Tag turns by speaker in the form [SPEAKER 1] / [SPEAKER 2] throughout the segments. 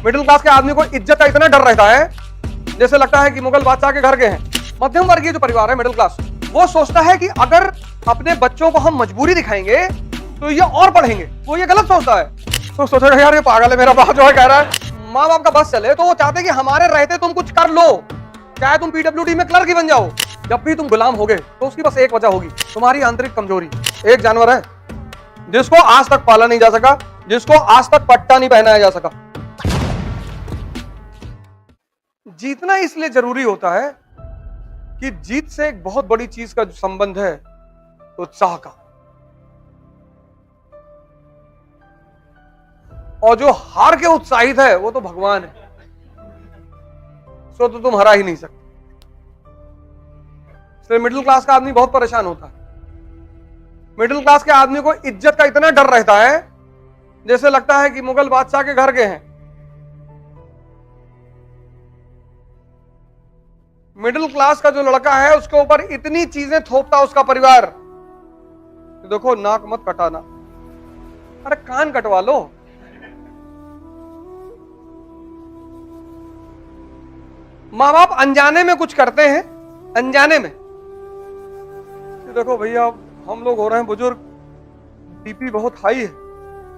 [SPEAKER 1] Middle class के आदमी को इज्जत का इतना डर रहता है जैसे लगता है कि मुगल बादशाह के घर के हैं। मध्यम वर्गीय जो परिवार है, मिडिल क्लास, वो सोचता है कि अगर अपने बच्चों को हम मजबूरी दिखाएंगे तो ये और पढ़ेंगे। वो ये गलत सोचता है। तो सोचेगा यार ये पागल है, मेरा बाप जो है कह रहा है माँ बाप का बस चले, तो वो चाहते हैं कि हमारे रहते तुम कुछ कर लो, चाहे तुम पीडब्ल्यूडी में क्लर्क ही बन जाओ। जब भी तुम गुलाम होगे तो उसकी बस एक वजह होगी, तुम्हारी आंतरिक कमजोरी। एक जानवर है जिसको आज तक पाला नहीं जा सका, जिसको आज तक पट्टा नहीं पहनाया जा सका। जीतना इसलिए जरूरी होता है कि जीत से एक बहुत बड़ी चीज का जो संबंध है, उत्साह का। और जो हार के उत्साहित है वो तो भगवान है, सो तो तुम हरा ही नहीं सकते। इसलिए मिडिल क्लास का आदमी बहुत परेशान होता है। मिडिल क्लास के आदमी को इज्जत का इतना डर रहता है जैसे लगता है कि मुगल बादशाह के घर के हैं। मिडिल क्लास का जो लड़का है उसके ऊपर इतनी चीजें थोपता उसका परिवार। देखो नाक मत कटाना, अरे कान कटवा लो। माँ बाप अनजाने में कुछ करते हैं, अनजाने में। देखो भैया हम लोग हो रहे हैं बुजुर्ग, बीपी बहुत हाई है।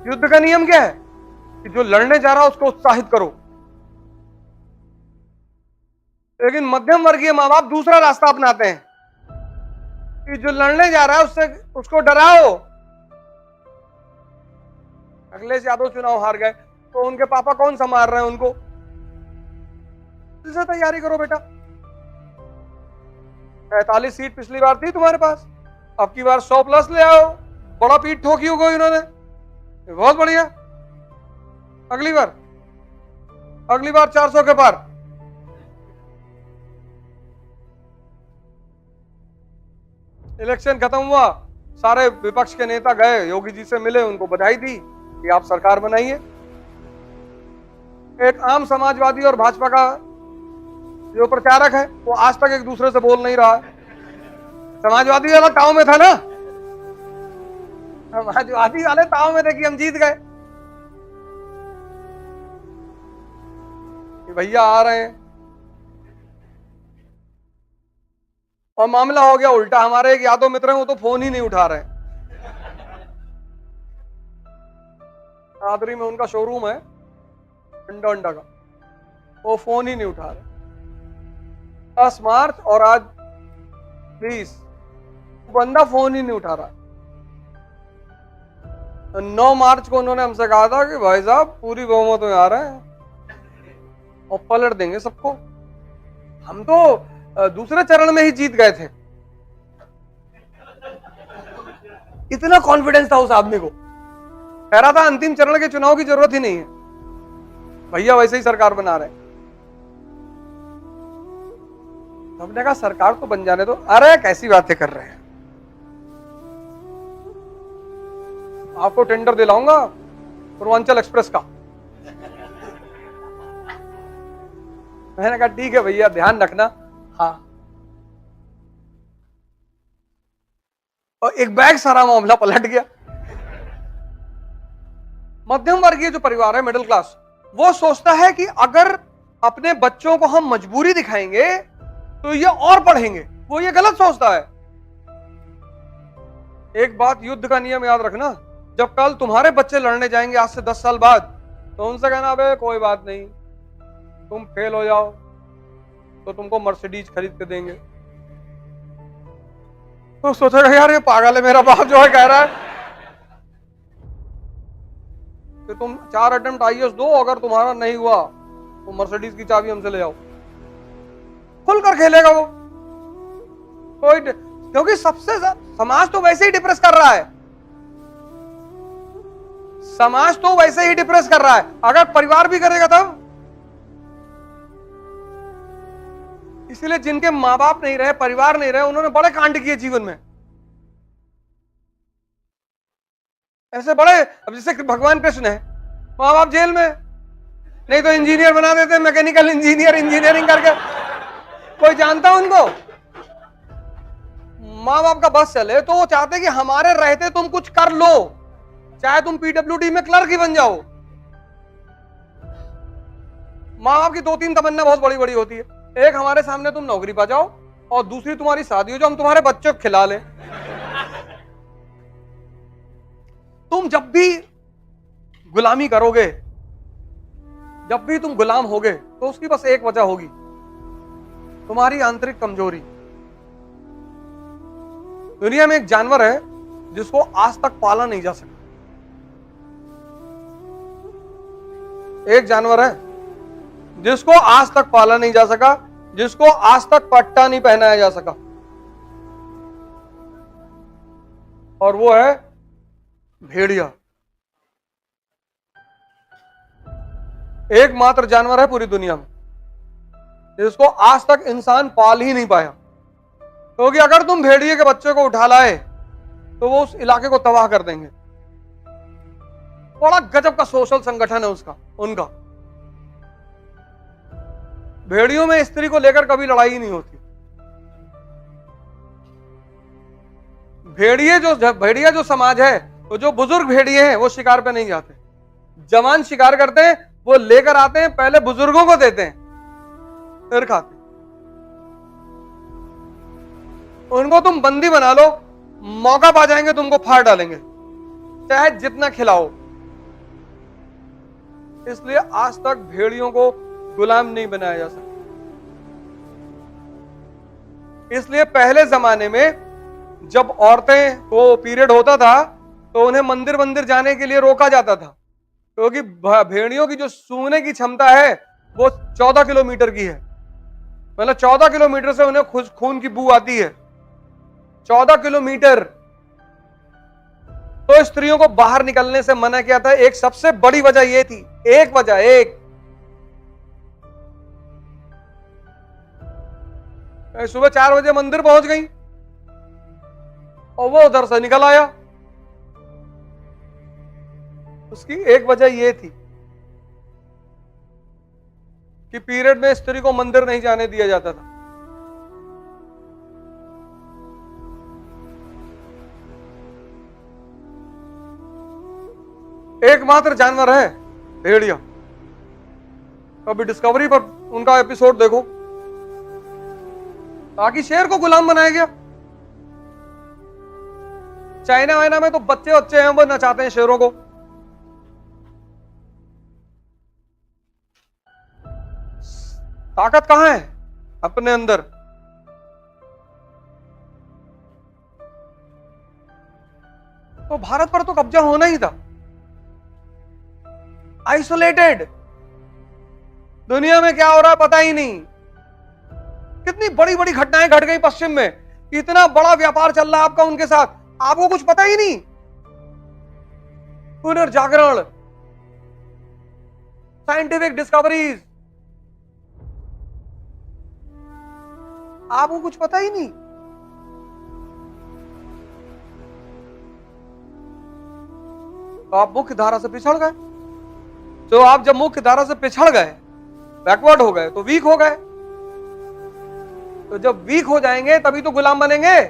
[SPEAKER 1] युद्ध का नियम क्या है कि जो लड़ने जा रहा है उसको उत्साहित करो। लेकिन मध्यम वर्गीय माँ बाप दूसरा रास्ता अपनाते हैं कि जो लड़ने जा रहा है उससे उसको डराओ। अखिलेश यादव चुनाव हार गए तो उनके पापा कौन संभाल रहे हैं उनको? इससे तैयारी करो बेटा। 45 सीट पिछली बार थी तुम्हारे पास, अब की बार 100 प्लस ले आओ। बड़ा पीठ ठोकी होगी इन्होंने, बहुत बढ़िया। अगली बार 400 के पार। इलेक्शन खत्म हुआ, सारे विपक्ष के नेता गए, योगी जी से मिले, उनको बधाई दी कि आप सरकार बनाइए। एक आम समाजवादी और भाजपा का जो प्रचारक है वो आज तक एक दूसरे से बोल नहीं रहा है। समाजवादी वाला ताव में था ना, समाजवादी वाले ताव में थे कि हम जीत गए, कि भैया आ रहे हैं। और मामला हो गया उल्टा। हमारे एक यादव मित्र हैं, वो तो फोन ही नहीं उठा रहे। आदरी में उनका शोरूम है अंडा का, वो फोन ही नहीं उठा रहे। 10 मार्च और आज 20, बंदा फोन ही नहीं उठा रहा। 9 मार्च को उन्होंने हमसे कहा था कि भाई साहब पूरी बहुमत में आ रहे हैं और पलट देंगे सबको। हम तो दूसरे चरण में ही जीत गए थे। इतना कॉन्फिडेंस था उस आदमी को, कह रहा था अंतिम चरण के चुनाव की जरूरत ही नहीं है, भैया वैसे ही सरकार बना रहे। हमने कहा सरकार तो बन जाने दो। अरे कैसी बातें कर रहे हैं, आपको टेंडर दिलाऊंगा पूर्वांचल एक्सप्रेस का। मैंने कहा ठीक है भैया ध्यान रखना। हाँ, और एक बैग सारा मामला पलट गया। मध्यम वर्गीय जो परिवार है, मिडिल क्लास, वो सोचता है कि अगर अपने बच्चों को हम मजबूरी दिखाएंगे तो ये और पढ़ेंगे। वो ये गलत सोचता है। एक बात युद्ध का नियम याद रखना, जब कल तुम्हारे बच्चे लड़ने जाएंगे आज से 10 साल बाद, तो उनसे कहना अबे कोई बात नहीं, तुम फेल हो जाओ तो तुमको मर्सिडीज खरीद के देंगे। तो सोचेगा यार ये पागल है, मेरा बाप जो है कह रहा है कि तुम 4 अटेम्प्ट आईएएस दो, अगर तुम्हारा नहीं हुआ तो मर्सिडीज की चाबी हमसे ले जाओ। खुलकर खेलेगा वो कोई, क्योंकि सबसे समाज तो वैसे ही डिप्रेस कर रहा है। समाज तो वैसे ही डिप्रेस कर रहा है, अगर परिवार भी करेगा तब। इसलिए जिनके मां बाप नहीं रहे, परिवार नहीं रहे, उन्होंने बड़े कांड किए जीवन में। ऐसे बड़े, अब जैसे भगवान कृष्ण है, मां बाप जेल में, नहीं तो इंजीनियर बना देते, मैकेनिकल इंजीनियर, इंजीनियरिंग करके। कोई जानता उनको? मां बाप का बस चले तो वो चाहते कि हमारे रहते तुम कुछ कर लो, चाहे तुम पीडब्ल्यूडी में क्लर्क ही बन जाओ। माँ बाप की दो तीन तमन्ना बहुत बड़ी बड़ी होती है। एक, हमारे सामने तुम नौकरी पा जाओ, और दूसरी तुम्हारी शादी हो जो हम तुम्हारे बच्चों को खिला लें। तुम जब भी गुलामी करोगे, जब भी तुम गुलाम होगे, तो उसकी बस एक वजह होगी, तुम्हारी आंतरिक कमजोरी। दुनिया में एक जानवर है जिसको आज तक पाला नहीं जा सका। एक जानवर है जिसको आज तक पाला नहीं जा सका, जिसको आज तक पट्टा नहीं पहनाया जा सका, और वो है भेड़िया। एकमात्र जानवर है पूरी दुनिया में जिसको आज तक इंसान पाल ही नहीं पाया। क्योंकि अगर तुम भेड़िए के बच्चे को उठा लाए तो वो उस इलाके को तबाह कर देंगे। बड़ा गजब का सोशल संगठन है उनका। भेड़ियों में स्त्री को लेकर कभी लड़ाई ही नहीं होती। भेड़िया जो समाज है, तो जो बुजुर्ग भेड़िए हैं वो शिकार पे नहीं जाते। जवान शिकार करते हैं, वो लेकर आते हैं, पहले बुजुर्गों को देते हैं, फिर खाते हैं। उनको तुम बंदी बना लो, मौका पा जाएंगे तुमको फाड़ डालेंगे, चाहे जितना खिलाओ। इसलिए आज तक भेड़ियों को गुलाम नहीं बनाया जा सकता। इसलिए पहले जमाने में जब औरतें को पीरियड होता था तो उन्हें मंदिर जाने के लिए रोका जाता था, क्योंकि भेड़ियों की जो सूंघने की क्षमता है वो 14 किलोमीटर की है। मतलब 14 किलोमीटर से उन्हें खून की बू आती है। 14 किलोमीटर। तो स्त्रियों को बाहर निकलने से मना किया था। एक सबसे बड़ी वजह यह थी, एक सुबह 4 बजे मंदिर पहुंच गई और वो उधर से निकल आया। उसकी एक वजह यह थी कि पीरियड में स्त्री को मंदिर नहीं जाने दिया जाता था। एकमात्र जानवर है भेड़िया। कभी डिस्कवरी पर उनका एपिसोड देखो, ताकि शेर को गुलाम बनाया गया। चाइना वाइना में तो बच्चे हैं, वो नचाते हैं शेरों को। ताकत कहां है अपने अंदर? तो भारत पर तो कब्जा होना ही था। आइसोलेटेड, दुनिया में क्या हो रहा है पता ही नहीं। कितनी बड़ी बड़ी घटनाएं घट गई पश्चिम में, इतना बड़ा व्यापार चल रहा है आपका उनके साथ, आपको कुछ पता ही नहीं। पुनर्जागरण, साइंटिफिक डिस्कवरीज, आपको कुछ पता ही नहीं। तो आप मुख्य धारा से पिछड़ गए। तो आप जब मुख्य धारा से पिछड़ गए, बैकवर्ड हो गए, तो वीक हो गए। तो जब वीक हो जाएंगे तभी तो गुलाम बनेंगे।